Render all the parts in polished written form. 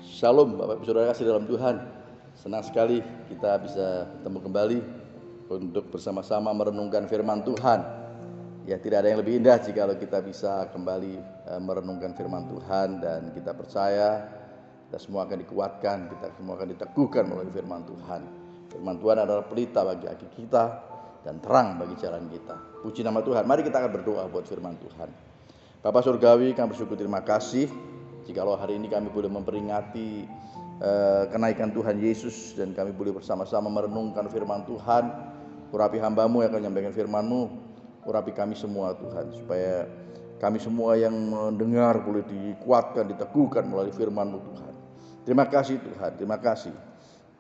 Shalom Bapak Ibu Saudara kasih dalam Tuhan. Senang sekali kita bisa bertemu kembali untuk bersama-sama merenungkan firman Tuhan. Ya, tidak ada yang lebih indah jika kita bisa kembali merenungkan firman Tuhan, dan kita percaya kita semua akan dikuatkan, kita semua akan diteguhkan melalui firman Tuhan. Firman Tuhan adalah pelita bagi kaki kita dan terang bagi jalan kita. Puji nama Tuhan. Mari kita akan berdoa buat firman Tuhan. Bapa Surgawi, kami bersyukur, terima kasih jikalau hari ini kami boleh memperingati kenaikan Tuhan Yesus, dan kami boleh bersama-sama merenungkan firman Tuhan. Urapi hamba-Mu yang akan menyampaikan firman-Mu, urapi kami semua Tuhan, supaya kami semua yang mendengar boleh dikuatkan, diteguhkan melalui firman-Mu Tuhan. Terima kasih Tuhan, terima kasih.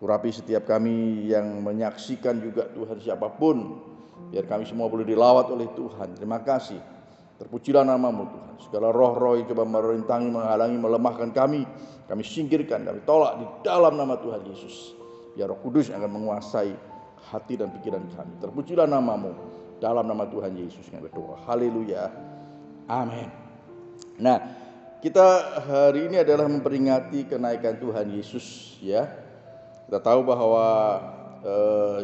Urapi setiap kami yang menyaksikan juga Tuhan, siapapun, biar kami semua boleh dilawat oleh Tuhan. Terima kasih. Terpujilah nama-Mu Tuhan. Segala roh-roh yang coba merintangi, menghalangi, melemahkan kami singkirkan, kami tolak di dalam nama Tuhan Yesus. Biar Roh Kudus yang akan menguasai hati dan pikiran kami. Terpujilah nama-Mu, dalam nama Tuhan Yesus kami berdoa. Haleluya. Amin. Nah, kita hari ini adalah memperingati kenaikan Tuhan Yesus, ya. Kita tahu bahwa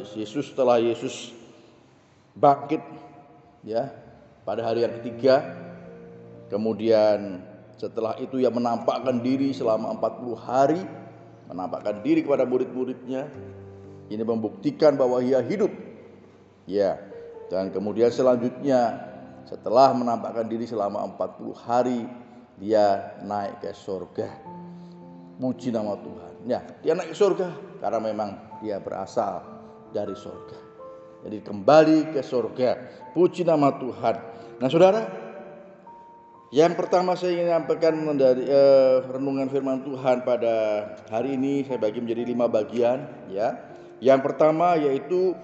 setelah Yesus bangkit, ya, pada hari yang ketiga, kemudian setelah itu ia menampakkan diri selama 40 hari, menampakkan diri kepada murid-muridnya. Ini membuktikan bahwa ia hidup, ya. Dan kemudian selanjutnya, setelah menampakkan diri selama 40 hari, dia naik ke surga. Puji nama Tuhan. Ya, dia naik ke surga karena memang dia berasal dari surga. Jadi kembali ke surga. Puji nama Tuhan. Nah saudara, yang pertama saya ingin menyampaikan dari renungan firman Tuhan pada hari ini, saya bagi menjadi 5 bagian, ya. Yang pertama yaitu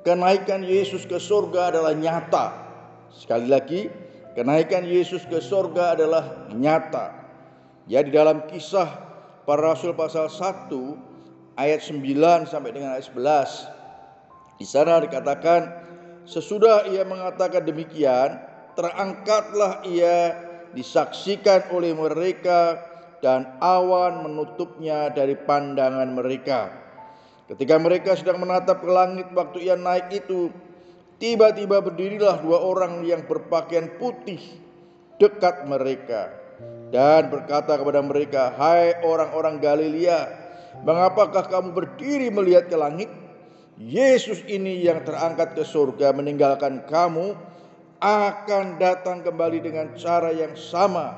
kenaikan Yesus ke surga adalah nyata. Sekali lagi, kenaikan Yesus ke surga adalah nyata. Ya, di dalam Kisah Para Rasul pasal 1 ayat 9 sampai dengan ayat 11. Di sana dikatakan, sesudah ia mengatakan demikian, terangkatlah ia disaksikan oleh mereka, dan awan menutupnya dari pandangan mereka. Ketika mereka sedang menatap ke langit waktu ia naik itu, tiba-tiba berdirilah 2 orang yang berpakaian putih dekat mereka, dan berkata kepada mereka, "Hai orang-orang Galilea, mengapakah kamu berdiri melihat ke langit? Yesus ini yang terangkat ke surga meninggalkan kamu akan datang kembali dengan cara yang sama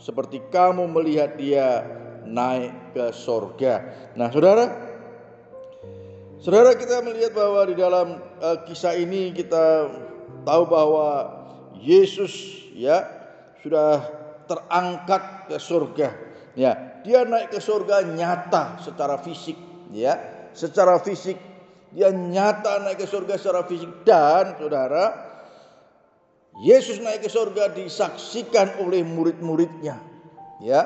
seperti kamu melihat dia naik ke surga." Nah saudara, kita melihat bahwa di dalam kisah ini kita tahu bahwa Yesus, ya, sudah terangkat ke surga. Ya, dia naik ke surga nyata secara fisik, ya. Secara fisik dia nyata naik ke surga secara fisik, dan saudara, Yesus naik ke surga disaksikan oleh murid-muridnya, ya.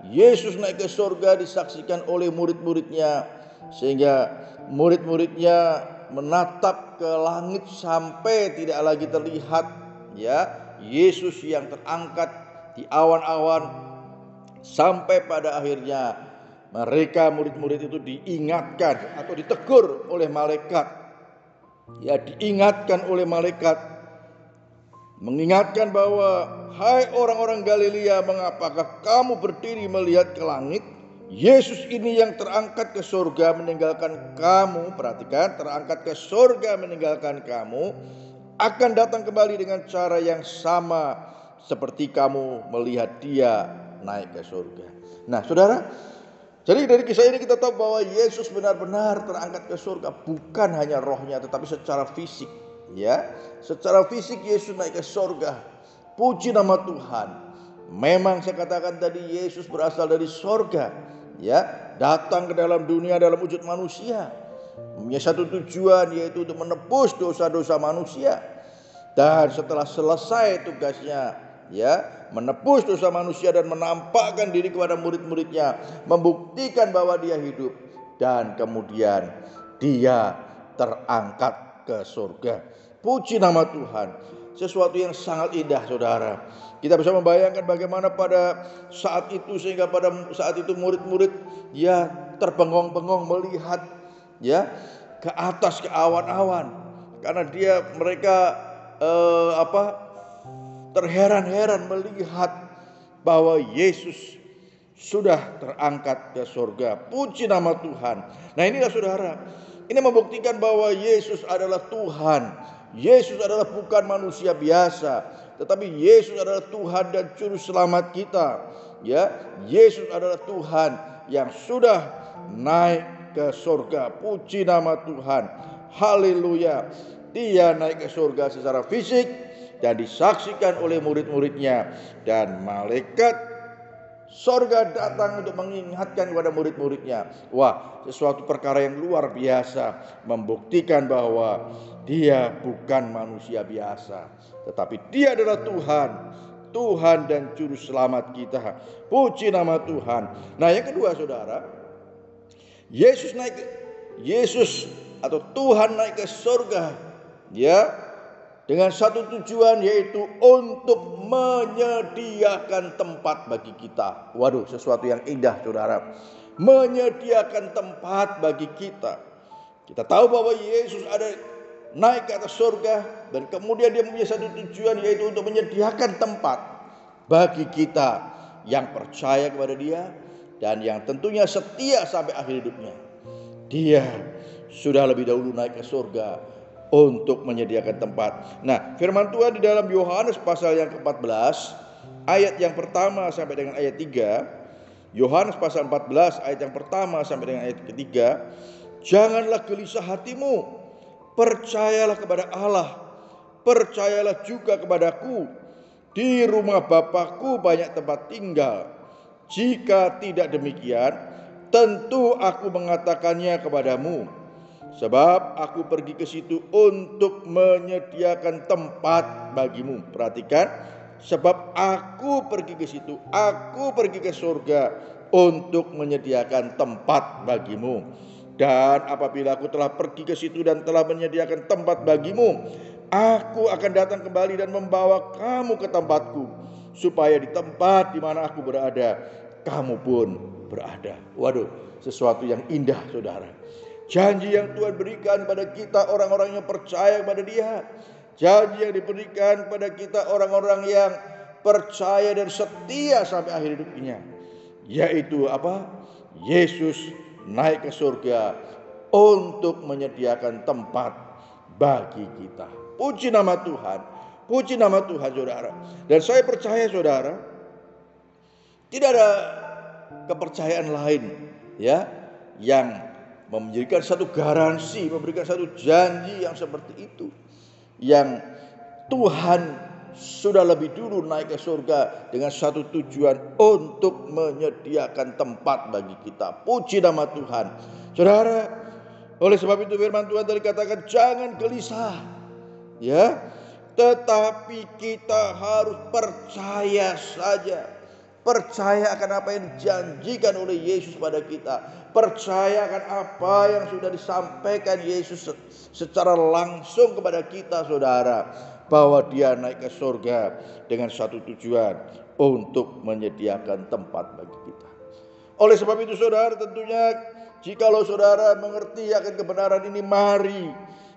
Yesus naik ke surga disaksikan oleh murid-muridnya, sehingga murid-muridnya menatap ke langit sampai tidak lagi terlihat, ya, Yesus yang terangkat di awan-awan, sampai pada akhirnya mereka murid-murid itu diingatkan atau ditegur oleh malaikat. Ya, diingatkan oleh malaikat, mengingatkan bahwa, "Hai orang-orang Galilea, mengapakah kamu berdiri melihat ke langit? Yesus ini yang terangkat ke surga meninggalkan kamu," perhatikan, terangkat ke surga meninggalkan kamu, "akan datang kembali dengan cara yang sama seperti kamu melihat dia naik ke surga." Nah saudara, jadi dari kisah ini kita tahu bahwa Yesus benar-benar terangkat ke surga, bukan hanya rohnya tetapi secara fisik, ya. Secara fisik Yesus naik ke surga. Puji nama Tuhan. Memang saya katakan tadi, Yesus berasal dari surga, ya, datang ke dalam dunia dalam wujud manusia, punya satu tujuan, yaitu untuk menebus dosa-dosa manusia. Dan setelah selesai tugasnya, ya, menebus dosa manusia dan menampakkan diri kepada murid-muridnya, membuktikan bahwa dia hidup, dan kemudian dia terangkat ke surga. Puji nama Tuhan. Sesuatu yang sangat indah, saudara. Kita bisa membayangkan bagaimana pada saat itu, sehingga pada saat itu murid-murid ya terbengong-bengong melihat ya ke atas, ke awan-awan, karena mereka terheran-heran melihat bahwa Yesus sudah terangkat ke surga. Puji nama Tuhan. Nah, inilah saudara, ini membuktikan bahwa Yesus adalah Tuhan. Yesus adalah bukan manusia biasa, tetapi Yesus adalah Tuhan dan juru selamat kita. Ya, Yesus adalah Tuhan yang sudah naik ke surga. Puji nama Tuhan. Haleluya. Dia naik ke surga secara fisik dan disaksikan oleh murid-muridnya, dan malaikat surga datang untuk mengingatkan kepada murid-muridnya. Wah, sesuatu perkara yang luar biasa, membuktikan bahwa dia bukan manusia biasa, tetapi dia adalah Tuhan dan juru selamat kita. Puji nama Tuhan. Nah, yang kedua saudara, Yesus atau Tuhan naik ke surga ya dengan satu tujuan, yaitu untuk menyediakan tempat bagi kita. Waduh, sesuatu yang indah saudara. Menyediakan tempat bagi kita. Kita tahu bahwa Yesus ada naik ke atas surga, dan kemudian dia mempunyai satu tujuan, yaitu untuk menyediakan tempat bagi kita yang percaya kepada dia dan yang tentunya setia sampai akhir hidupnya. Dia sudah lebih dahulu naik ke surga untuk menyediakan tempat. Nah, firman Tuhan di dalam Yohanes pasal yang ke-14 ayat yang pertama sampai dengan ayat 3. Yohanes pasal 14 ayat yang pertama sampai dengan ayat ketiga. Janganlah gelisah hatimu, percayalah kepada Allah, percayalah juga kepadaku. Di rumah Bapakku banyak tempat tinggal. Jika tidak demikian, tentu aku mengatakannya kepadamu. Sebab aku pergi ke situ untuk menyediakan tempat bagimu. Perhatikan, sebab aku pergi ke situ, aku pergi ke surga untuk menyediakan tempat bagimu. Dan apabila aku telah pergi ke situ dan telah menyediakan tempat bagimu, aku akan datang kembali dan membawa kamu ke tempatku, supaya di tempat di mana aku berada, kamu pun berada. Waduh, sesuatu yang indah saudara. Janji yang Tuhan berikan pada kita orang-orang yang percaya kepada Dia. Janji yang diberikan pada kita orang-orang yang percaya dan setia sampai akhir hidupnya. Yaitu apa? Yesus naik ke surga untuk menyediakan tempat bagi kita. Puji nama Tuhan. Puji nama Tuhan saudara. Dan saya percaya saudara, tidak ada kepercayaan lain ya yang memberikan satu garansi, memberikan satu janji yang seperti itu, yang Tuhan sudah lebih dulu naik ke surga dengan satu tujuan, untuk menyediakan tempat bagi kita. Puji nama Tuhan saudara. Oleh sebab itu firman Tuhan tadi katakan jangan gelisah ya, tetapi kita harus percaya saja. Percaya akan apa yang dijanjikan oleh Yesus pada kita. Percaya akan apa yang sudah disampaikan Yesus secara langsung kepada kita saudara. Bahwa dia naik ke surga dengan satu tujuan, untuk menyediakan tempat bagi kita. Oleh sebab itu saudara, tentunya jikalau saudara mengerti akan kebenaran ini, mari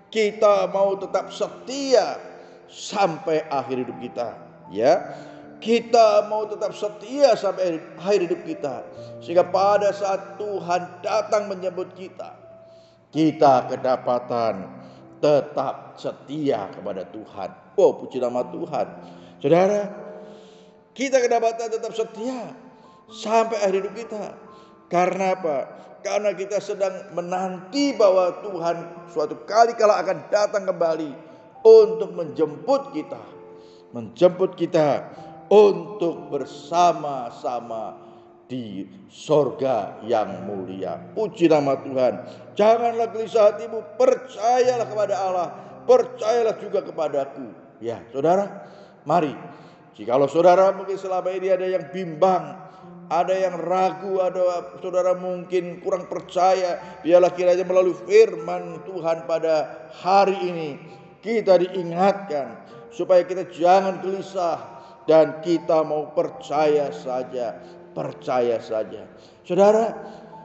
kita mau tetap setia sampai akhir hidup kita ya. Kita mau tetap setia sampai akhir hidup kita, sehingga pada saat Tuhan datang menjemput kita, kita kedapatan tetap setia kepada Tuhan. Oh, puji nama Tuhan saudara, kita kedapatan tetap setia sampai akhir hidup kita. Karena apa? Karena kita sedang menanti bahwa Tuhan suatu kali kala akan datang kembali untuk menjemput kita untuk bersama-sama di sorga yang mulia. Puji nama Tuhan. Janganlah gelisah hatimu, percayalah kepada Allah, percayalah juga kepadaku. Ya saudara, mari, jikalau saudara mungkin selama ini ada yang bimbang, ada yang ragu, ada saudara mungkin kurang percaya, biarlah kiranya melalui firman Tuhan pada hari ini kita diingatkan supaya kita jangan gelisah dan kita mau percaya saja, percaya saja. Saudara,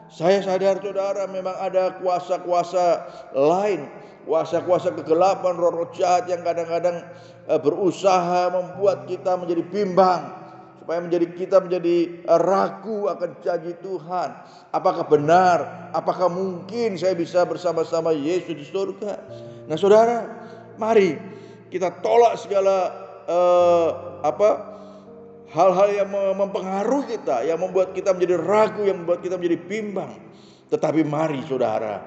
saya sadar saudara memang ada kuasa-kuasa lain, kuasa-kuasa kegelapan, roh-roh jahat yang kadang-kadang berusaha membuat kita menjadi bimbang, supaya kita menjadi ragu akan janji Tuhan. Apakah benar? Apakah mungkin saya bisa bersama-sama Yesus di surga? Nah saudara, mari kita tolak segala hal-hal yang mempengaruhi kita, yang membuat kita menjadi ragu, yang membuat kita menjadi bimbang. Tetapi mari saudara,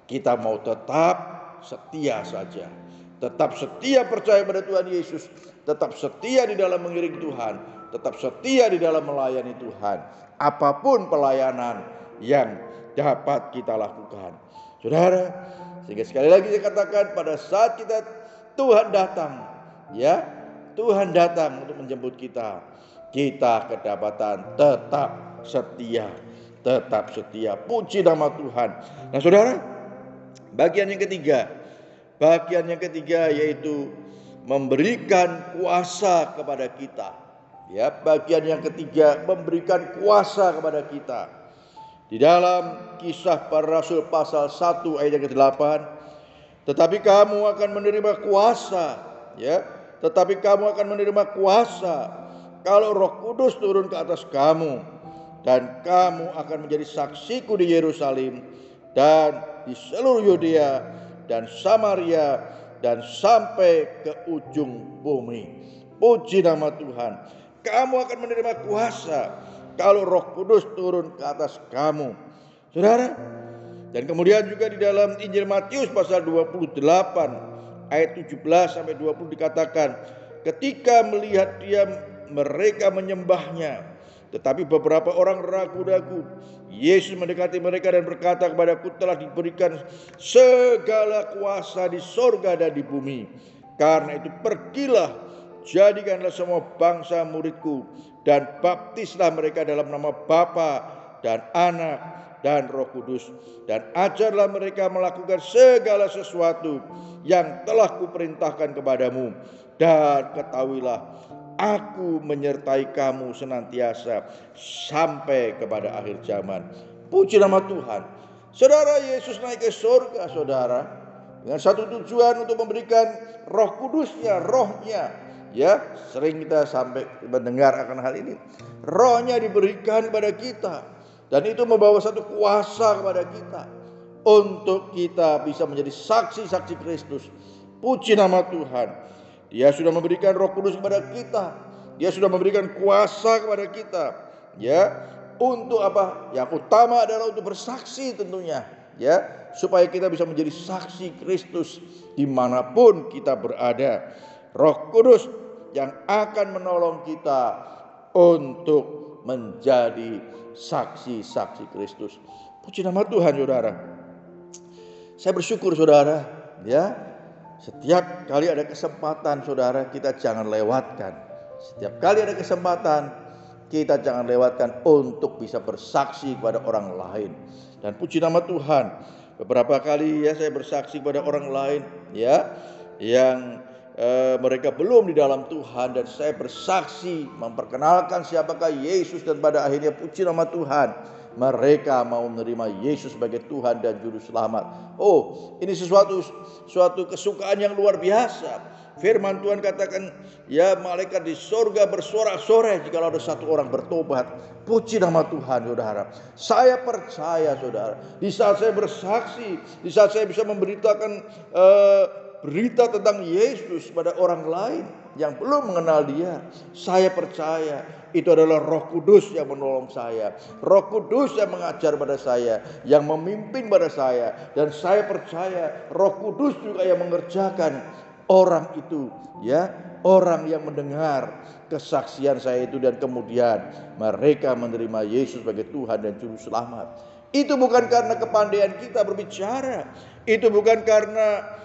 kita mau tetap setia saja, tetap setia percaya pada Tuhan Yesus, tetap setia di dalam mengiring Tuhan, tetap setia di dalam melayani Tuhan, apapun pelayanan yang dapat kita lakukan. Saudara, sehingga sekali lagi saya katakan, pada saat Tuhan datang, ya, Tuhan datang untuk menjemput kita, kita kedapatan tetap setia, tetap setia. Puji nama Tuhan. Nah saudara, bagian yang ketiga yaitu memberikan kuasa kepada kita. Ya, bagian yang ketiga, memberikan kuasa kepada kita. Di dalam Kisah Para Rasul pasal 1 ayat yang ke-8, tetapi kamu akan menerima kuasa, ya, tetapi kamu akan menerima kuasa kalau Roh Kudus turun ke atas kamu, dan kamu akan menjadi saksiku di Yerusalem dan di seluruh Yudea dan Samaria dan sampai ke ujung bumi. Puji nama Tuhan. Kamu akan menerima kuasa kalau Roh Kudus turun ke atas kamu. Saudara, dan kemudian juga di dalam Injil Matius pasal 28 ayat 17 sampai 20 dikatakan, ketika melihat mereka menyembahnya, tetapi beberapa orang ragu-ragu, Yesus mendekati mereka dan berkata kepadaku, telah diberikan segala kuasa di sorga dan di bumi. Karena itu pergilah, jadikanlah semua bangsa muridku, dan baptislah mereka dalam nama Bapa dan Anak dan Roh Kudus, dan ajarlah mereka melakukan segala sesuatu yang telah kuperintahkan kepadamu, dan ketahuilah, aku menyertai kamu senantiasa sampai kepada akhir zaman. Puji nama Tuhan. Saudara, Yesus naik ke surga, saudara, dengan satu tujuan untuk memberikan Roh Kudusnya, rohnya. Ya, sering kita sampai mendengar akan hal ini. Rohnya diberikan kepada kita, dan itu membawa satu kuasa kepada kita untuk kita bisa menjadi saksi-saksi Kristus. Puji nama Tuhan. Dia sudah memberikan Roh Kudus kepada kita. Dia sudah memberikan kuasa kepada kita. Ya, untuk apa? Yang utama adalah untuk bersaksi tentunya. Ya, supaya kita bisa menjadi saksi Kristus dimanapun kita berada. Roh Kudus yang akan menolong kita untuk menjadi saksi-saksi Kristus. Puji nama Tuhan, saudara. Saya bersyukur, saudara, ya, setiap kali ada kesempatan, saudara, kita jangan lewatkan. Setiap kali ada kesempatan, kita jangan lewatkan untuk bisa bersaksi kepada orang lain. Dan puji nama Tuhan, beberapa kali ya saya bersaksi kepada orang lain, ya, yang mereka belum di dalam Tuhan, dan saya bersaksi memperkenalkan siapakah Yesus, dan pada akhirnya puji nama Tuhan, mereka mau menerima Yesus sebagai Tuhan dan Juru Selamat. Oh, ini suatu kesukaan yang luar biasa. Firman Tuhan katakan, ya, malaikat di sorga bersorak-sorai jika ada satu orang bertobat. Puji nama Tuhan, saudara. Saya percaya, saudara, di saat saya bersaksi, di saat saya bisa memberitakan berita tentang Yesus pada orang lain yang belum mengenal Dia, saya percaya itu adalah Roh Kudus yang menolong saya, Roh Kudus yang mengajar pada saya, yang memimpin pada saya, dan saya percaya Roh Kudus juga yang mengerjakan orang itu, ya, orang yang mendengar kesaksian saya itu, dan kemudian mereka menerima Yesus sebagai Tuhan dan Juru Selamat. Itu bukan karena kepandaian kita berbicara, itu bukan karena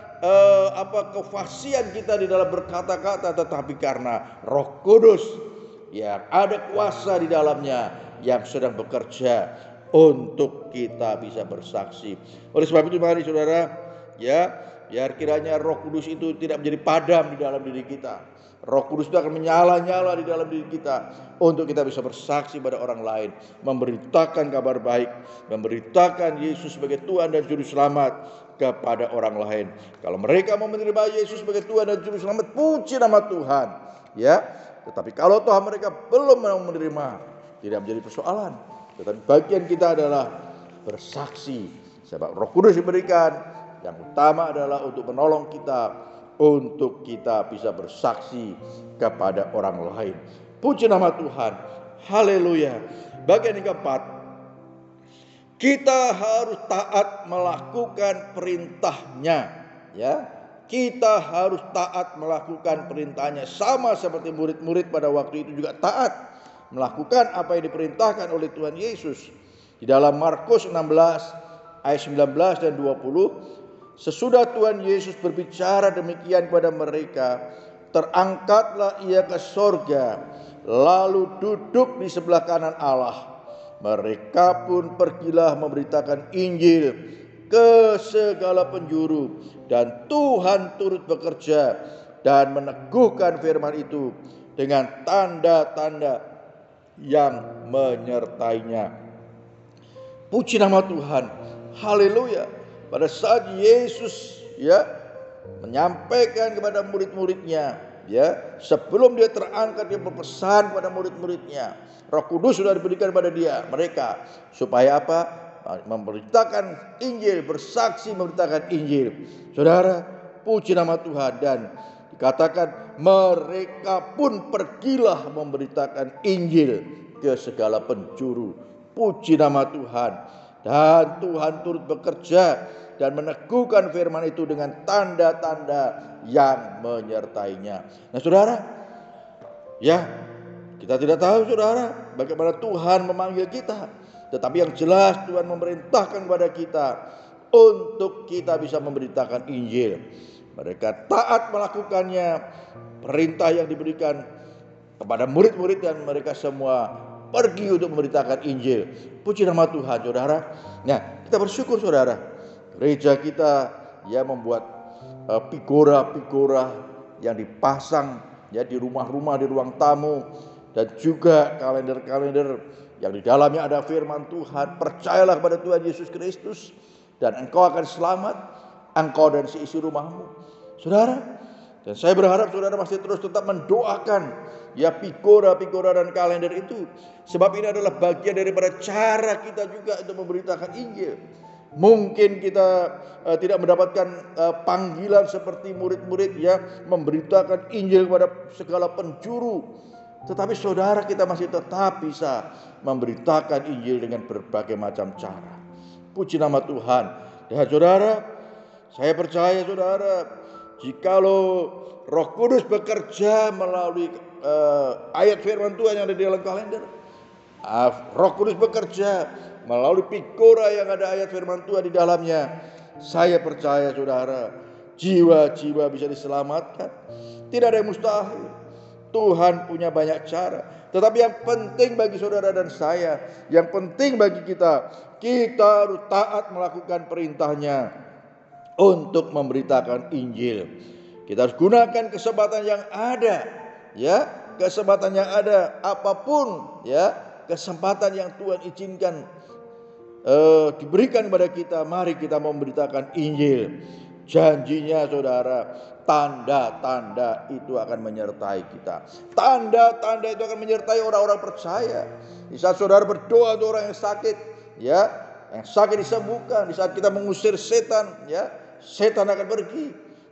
kefasihan kita di dalam berkata-kata, tetapi karena Roh Kudus yang ada kuasa di dalamnya yang sedang bekerja untuk kita bisa bersaksi. Oleh sebab itu mari saudara, ya, biar kiranya Roh Kudus itu tidak menjadi padam di dalam diri kita. Roh Kudus itu akan menyala-nyala di dalam diri kita untuk kita bisa bersaksi pada orang lain, memberitakan kabar baik, memberitakan Yesus sebagai Tuhan dan Juru Selamat kepada orang lain. Kalau mereka mau menerima Yesus sebagai Tuhan dan Juru Selamat, puji nama Tuhan, ya. Tetapi kalau toh mereka belum mau menerima, tidak menjadi persoalan. Tetapi bagian kita adalah bersaksi. Sebab Roh Kudus diberikan, yang utama adalah untuk menolong kita, untuk kita bisa bersaksi kepada orang lain. Puji nama Tuhan. Haleluya. Bagian yang keempat, kita harus taat melakukan perintahnya, ya. Kita harus taat melakukan perintahnya, sama seperti murid-murid pada waktu itu juga taat melakukan apa yang diperintahkan oleh Tuhan Yesus. Di dalam Markus 16 ayat 19 dan 20, sesudah Tuhan Yesus berbicara demikian kepada mereka, terangkatlah ia ke sorga, lalu duduk di sebelah kanan Allah. Mereka pun pergilah memberitakan Injil ke segala penjuru, dan Tuhan turut bekerja dan meneguhkan firman itu dengan tanda-tanda yang menyertainya. Puji nama Tuhan. Haleluya. Pada saat Yesus, ya, menyampaikan kepada murid-muridnya, ya, sebelum dia terangkat, dia berpesan kepada murid-muridnya. Roh Kudus sudah diberikan pada mereka supaya apa? Memberitakan Injil, bersaksi memberitakan Injil. Saudara, puji nama Tuhan. Dan dikatakan mereka pun pergilah memberitakan Injil ke segala penjuru. Puji nama Tuhan. Dan Tuhan turut bekerja dan meneguhkan firman itu dengan tanda-tanda yang menyertainya. Nah saudara, ya, kita tidak tahu saudara bagaimana Tuhan memanggil kita. Tetapi yang jelas Tuhan memerintahkan kepada kita untuk kita bisa memberitakan Injil. Mereka taat melakukannya, perintah yang diberikan kepada murid-murid, dan mereka semua pergi untuk memberitakan Injil. Puji nama Tuhan saudara. Nah, kita bersyukur saudara, gereja kita ya membuat figura-figura yang dipasang ya di rumah-rumah, di ruang tamu, dan juga kalender-kalender yang di dalamnya ada firman Tuhan. Percayalah kepada Tuhan Yesus Kristus dan engkau akan selamat, engkau dan seisi rumahmu. Saudara, dan saya berharap saudara masih terus tetap mendoakan ya figura-figura dan kalender itu, sebab ini adalah bagian daripada cara kita juga untuk memberitakan Injil. Mungkin kita tidak mendapatkan panggilan seperti murid-murid ya memberitakan Injil kepada segala penjuru, tetapi saudara kita masih tetap bisa memberitakan Injil dengan berbagai macam cara. Puji nama Tuhan. Dan saudara, saya percaya saudara, jikalau Roh Kudus bekerja melalui ayat firman Tuhan yang ada di dalam kalender, Roh Kudus bekerja melalui figura yang ada ayat firman Tuhan di dalamnya, saya percaya saudara, jiwa-jiwa bisa diselamatkan. Tidak ada yang mustahil. Tuhan punya banyak cara. Tetapi yang penting bagi saudara dan saya, yang penting bagi kita, kita harus taat melakukan perintahnya untuk memberitakan Injil. Kita harus gunakan kesempatan yang ada, ya, kesempatan yang ada, apapun, ya, kesempatan yang Tuhan izinkan diberikan kepada kita. Mari kita memberitakan Injil. Janjinya saudara, tanda-tanda itu akan menyertai kita. Tanda-tanda itu akan menyertai orang-orang percaya. Di saat saudara berdoa untuk orang yang sakit, ya, yang sakit disembuhkan. Di saat kita mengusir setan, ya, setan akan pergi.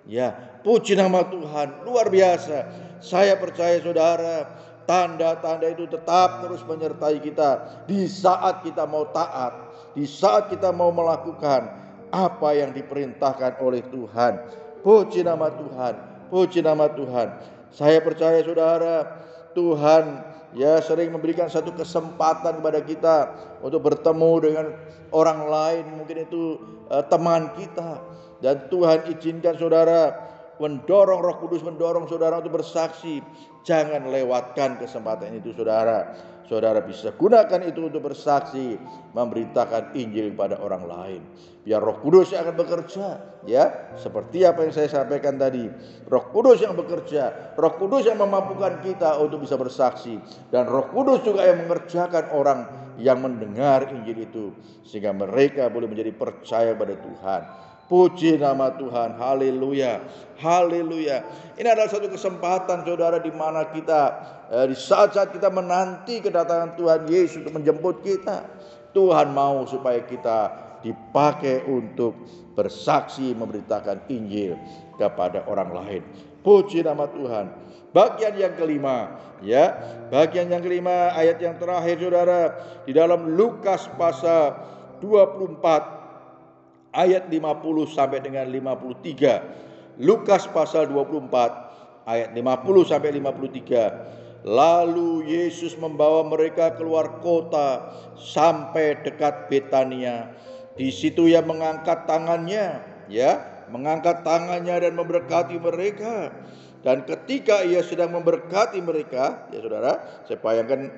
Ya, puji nama Tuhan, luar biasa. Saya percaya saudara, tanda-tanda itu tetap terus menyertai kita di saat kita mau taat, di saat kita mau melakukan apa yang diperintahkan oleh Tuhan. Puji nama Tuhan, puji nama Tuhan. Saya percaya saudara, Tuhan ya sering memberikan satu kesempatan kepada kita untuk bertemu dengan orang lain, mungkin itu teman kita. Dan Tuhan izinkan saudara mendorong, Roh Kudus mendorong saudara untuk bersaksi. Jangan lewatkan kesempatan itu saudara. Saudara bisa gunakan itu untuk bersaksi, memberitakan Injil kepada orang lain. Biar Roh Kudus yang akan bekerja, ya, seperti apa yang saya sampaikan tadi. Roh Kudus yang bekerja, Roh Kudus yang memampukan kita untuk bisa bersaksi, dan Roh Kudus juga yang mengerjakan orang yang mendengar Injil itu, sehingga mereka boleh menjadi percaya pada Tuhan. Puji nama Tuhan, haleluya, haleluya. Ini adalah satu kesempatan saudara, di mana kita di saat-saat kita menanti kedatangan Tuhan Yesus untuk menjemput kita. Tuhan mau supaya kita dipakai untuk bersaksi, memberitakan Injil kepada orang lain. Puji nama Tuhan. Bagian yang kelima, ya, bagian yang kelima, ayat yang terakhir saudara, di dalam Lukas pasal 24 ayat 50 sampai dengan 53. Lukas pasal 24 ayat 50 sampai 53. Lalu Yesus membawa mereka keluar kota sampai dekat Betania. Di situ ia mengangkat tangannya, ya, mengangkat tangannya dan memberkati mereka. Dan ketika ia sedang memberkati mereka, ya saudara, saya bayangkan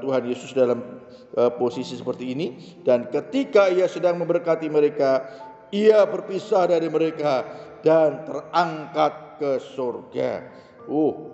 Tuhan Yesus dalam posisi seperti ini. Dan ketika ia sedang memberkati mereka, ia berpisah dari mereka dan terangkat ke surga.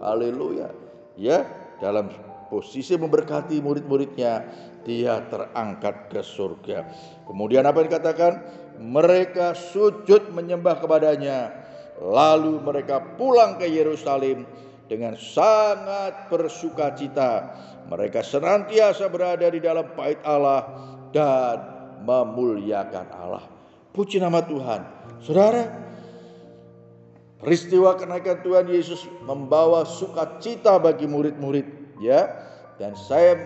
Haleluya. Ya, dalam posisi memberkati murid-muridnya, dia terangkat ke surga. Kemudian apa yang dikatakan? Mereka sujud menyembah kepadanya. Lalu mereka pulang ke Yerusalem dengan sangat bersukacita. Mereka senantiasa berada di dalam bait Allah dan memuliakan Allah. Puji nama Tuhan. Saudara, peristiwa kenaikan Tuhan Yesus membawa sukacita bagi murid-murid, ya. Dan saya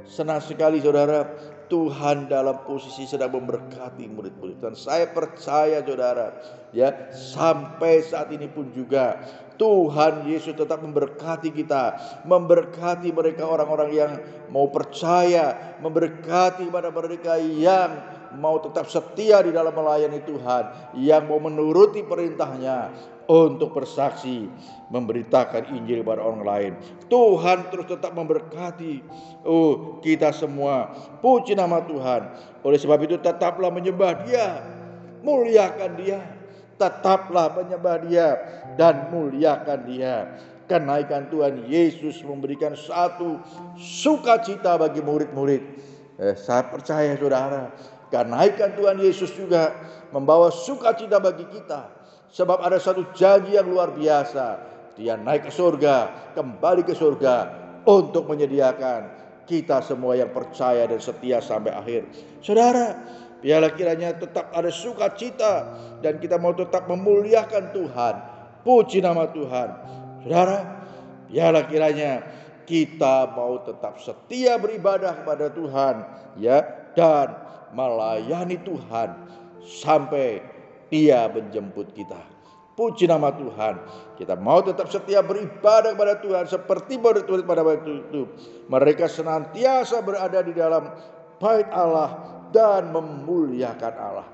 senang sekali saudara, Tuhan dalam posisi sedang memberkati murid-murid. Dan saya percaya saudara, ya, sampai saat ini pun juga Tuhan Yesus tetap memberkati kita, memberkati mereka orang-orang yang mau percaya, memberkati pada mereka yang mau tetap setia di dalam melayani Tuhan, yang mau menuruti perintahnya untuk bersaksi, memberitakan Injil kepada orang lain. Tuhan terus tetap memberkati kita semua. Puji nama Tuhan. Oleh sebab itu tetaplah menyembah Dia, muliakan Dia. Tetaplah menyembah Dia dan muliakan Dia. Kenaikan Tuhan Yesus memberikan satu sukacita bagi murid-murid. Saya percaya saudara, kenaikan Tuhan Yesus juga membawa sukacita bagi kita. Sebab ada satu janji yang luar biasa. Dia naik ke surga, kembali ke surga untuk menyediakan kita semua yang percaya dan setia sampai akhir. Saudara, biarlah kiranya tetap ada sukacita dan kita mau tetap memuliakan Tuhan. Puji nama Tuhan. Saudara, biarlah kiranya kita mau tetap setia beribadah kepada Tuhan, ya, dan melayani Tuhan sampai Dia menjemput kita. Puji nama Tuhan. Kita mau tetap setia beribadah kepada Tuhan seperti murid-murid pada waktu itu. Mereka senantiasa berada di dalam bait Allah dan memuliakan Allah.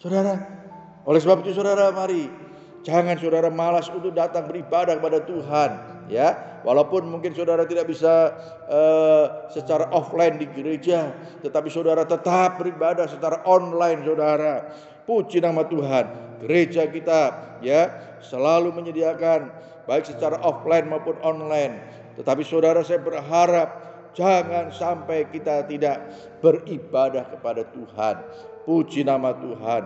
Saudara, oleh sebab itu saudara, mari jangan saudara malas untuk datang beribadah kepada Tuhan, ya. Walaupun mungkin saudara tidak bisa secara offline di gereja, tetapi saudara tetap beribadah secara online saudara. Puji nama Tuhan. Gereja kita, ya, selalu menyediakan baik secara offline maupun online. Tetapi saudara, saya berharap jangan sampai kita tidak beribadah kepada Tuhan. Puji nama Tuhan.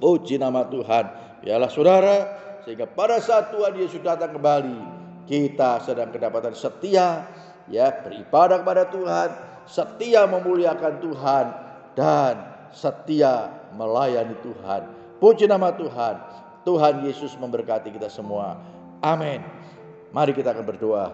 Puji nama Tuhan. Biarlah saudara, sehingga pada saat Tuhan Yesus datang kembali, kita sedang kedapatan setia, ya, beribadah kepada Tuhan, setia memuliakan Tuhan, dan setia melayani Tuhan. Puji nama Tuhan. Tuhan Yesus memberkati kita semua. Amin. Mari kita akan berdoa.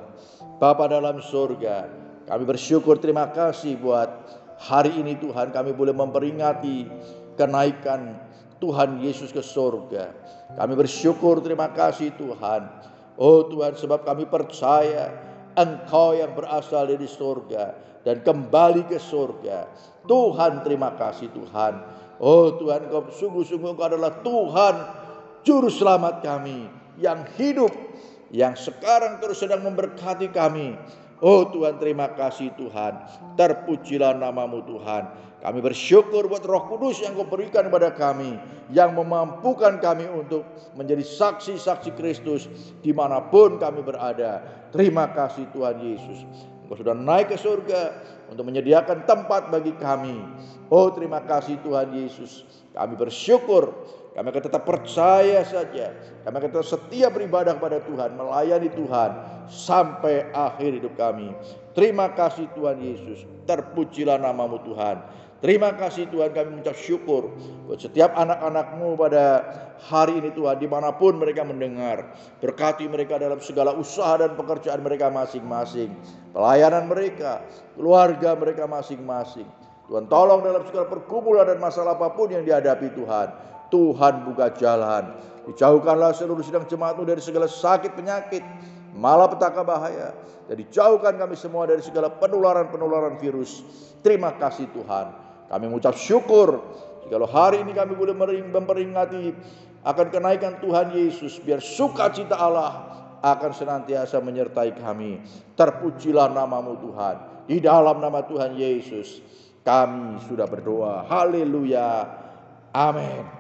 Bapa dalam surga, kami bersyukur, terima kasih buat hari ini Tuhan, kami boleh memperingati kenaikan Tuhan Yesus ke surga. Kami bersyukur, terima kasih Tuhan. Oh Tuhan, sebab kami percaya Engkau yang berasal dari surga dan kembali ke surga. Tuhan, terima kasih Tuhan. Oh Tuhan, Engkau sungguh-sungguh Engkau adalah Tuhan Juru Selamat kami. yang hidup, yang sekarang terus sedang memberkati kami. Oh Tuhan, terima kasih Tuhan. Terpujilah namamu Tuhan. Kami bersyukur buat Roh Kudus yang Kau berikan kepada kami, yang memampukan kami untuk menjadi saksi-saksi Kristus dimanapun kami berada. Terima kasih Tuhan Yesus. Engkau sudah naik ke surga untuk menyediakan tempat bagi kami. Oh terima kasih Tuhan Yesus. Kami bersyukur. Kami akan tetap percaya saja. Kami akan tetap setia beribadah kepada Tuhan, melayani Tuhan sampai akhir hidup kami. Terima kasih Tuhan Yesus. Terpujilah namamu Tuhan. Terima kasih Tuhan, kami mengucap syukur buat setiap anak-anak-Mu pada hari ini Tuhan, dimanapun mereka mendengar. Berkati mereka dalam segala usaha dan pekerjaan mereka masing-masing, pelayanan mereka, keluarga mereka masing-masing. Tuhan tolong dalam segala pergumulan dan masalah apapun yang dihadapi Tuhan. Tuhan buka jalan. Dijauhkanlah seluruh sidang jemaat-Mu dari segala sakit penyakit, malapetaka bahaya. Dan dijauhkan kami semua dari segala penularan-penularan virus. Terima kasih Tuhan. Kami mengucap syukur jikalau hari ini kami boleh memperingati akan kenaikan Tuhan Yesus. Biar sukacita Allah akan senantiasa menyertai kami. Terpujilah namamu Tuhan. Di dalam nama Tuhan Yesus kami sudah berdoa. Haleluya. Amin.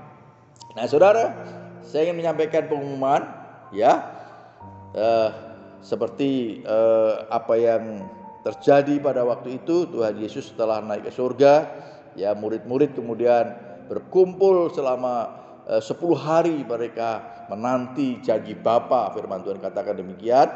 Nah saudara, saya ingin menyampaikan pengumuman ya, seperti apa yang terjadi pada waktu itu. Tuhan Yesus setelah naik ke surga, ya murid-murid kemudian berkumpul selama 10 hari mereka menanti janji Bapa. Firman Tuhan katakan demikian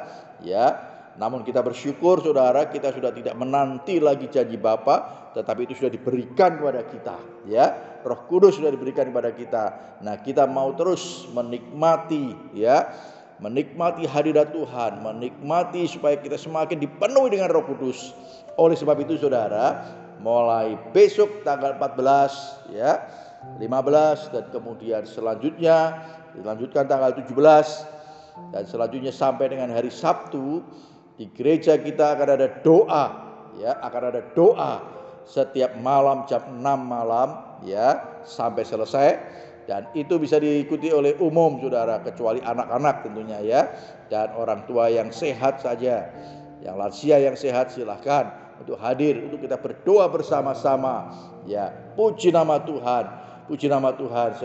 ya. Namun kita bersyukur saudara, kita sudah tidak menanti lagi janji Bapa, tetapi itu sudah diberikan kepada kita ya. Roh Kudus sudah diberikan kepada kita. Nah, kita mau terus menikmati ya, menikmati hadirat Tuhan, menikmati supaya kita semakin dipenuhi dengan Roh Kudus. Oleh sebab itu saudara, mulai besok tanggal 14 ya, 15 dan kemudian selanjutnya dilanjutkan tanggal 17 dan selanjutnya sampai dengan hari Sabtu, di gereja kita akan ada doa ya, akan ada doa setiap malam jam 6 malam ya sampai selesai. Dan itu bisa diikuti oleh umum saudara, kecuali anak-anak tentunya ya, dan orang tua yang sehat saja. Yang lansia yang sehat silahkan untuk hadir, untuk kita berdoa bersama-sama ya. Puji nama Tuhan. Puji nama Tuhan.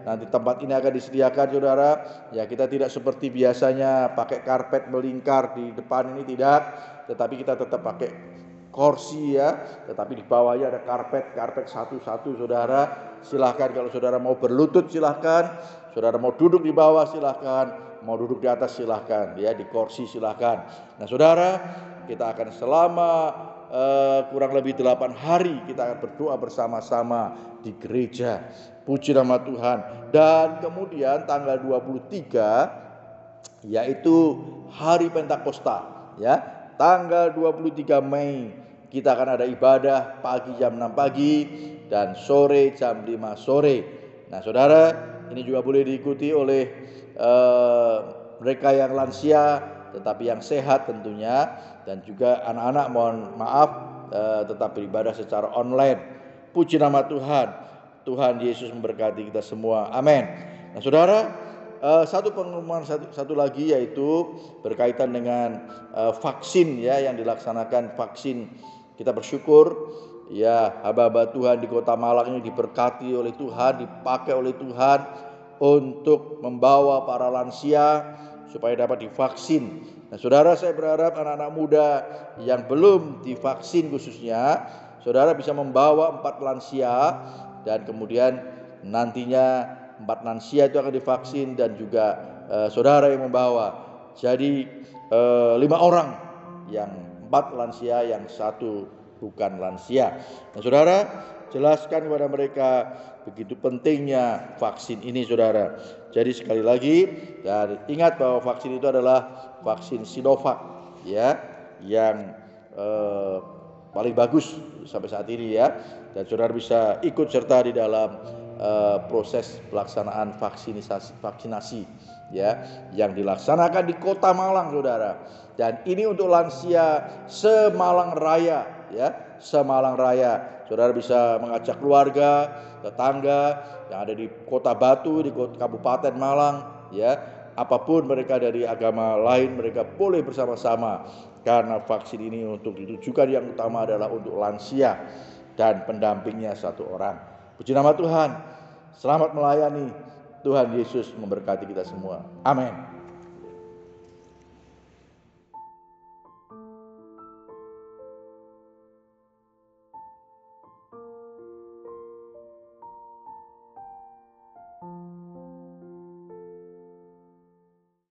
Nanti tempat ini akan disediakan saudara ya. Kita tidak seperti biasanya pakai karpet melingkar di depan ini, tidak, tetapi kita tetap pakai kursi ya, tetapi di bawahnya ada karpet satu-satu saudara. Silahkan kalau saudara mau berlutut silahkan, saudara mau duduk di bawah silahkan, mau duduk di atas silahkan ya, di kursi silahkan. Nah saudara, kita akan selama kurang lebih 8 hari kita akan berdoa bersama-sama di gereja. Puji nama Tuhan. Dan kemudian tanggal 23 yaitu hari Pentakosta ya. Tanggal 23 Mei kita akan ada ibadah pagi jam 6 pagi dan sore jam 5 sore. Nah saudara, ini juga boleh diikuti oleh mereka yang lansia tetapi yang sehat tentunya, dan juga anak-anak mohon maaf tetap beribadah secara online. Puji nama Tuhan. Tuhan Yesus memberkati kita semua. Amin. Nah saudara, satu pengumuman satu lagi yaitu berkaitan dengan vaksin ya, yang dilaksanakan vaksin. Kita bersyukur ya, hamba-hamba Tuhan di Kota Malang ini diberkati oleh Tuhan, dipakai oleh Tuhan untuk membawa para lansia supaya dapat divaksin. Nah saudara, saya berharap anak-anak muda yang belum divaksin khususnya, saudara bisa membawa 4 lansia, dan kemudian nantinya 4 lansia itu akan divaksin, dan juga saudara yang membawa. Jadi 5 orang, yang 4 lansia, yang 1 bukan lansia. Nah saudara, jelaskan kepada mereka begitu pentingnya vaksin ini saudara. Jadi sekali lagi, dan ingat bahwa vaksin itu adalah vaksin Sinovac ya, yang paling bagus sampai saat ini ya. Dan saudara bisa ikut serta di dalam proses pelaksanaan vaksinasi ya, yang dilaksanakan di Kota Malang saudara. Dan ini untuk lansia se-Malang Raya ya, se-Malang Raya. Saudara bisa mengajak keluarga, tetangga yang ada di Kota Batu, di Kabupaten Malang ya, apapun mereka dari agama lain, mereka boleh bersama-sama, karena vaksin ini untuk ditujukan yang utama adalah untuk lansia dan pendampingnya 1 orang. Puji nama Tuhan. Selamat melayani. Tuhan Yesus memberkati kita semua. Amin.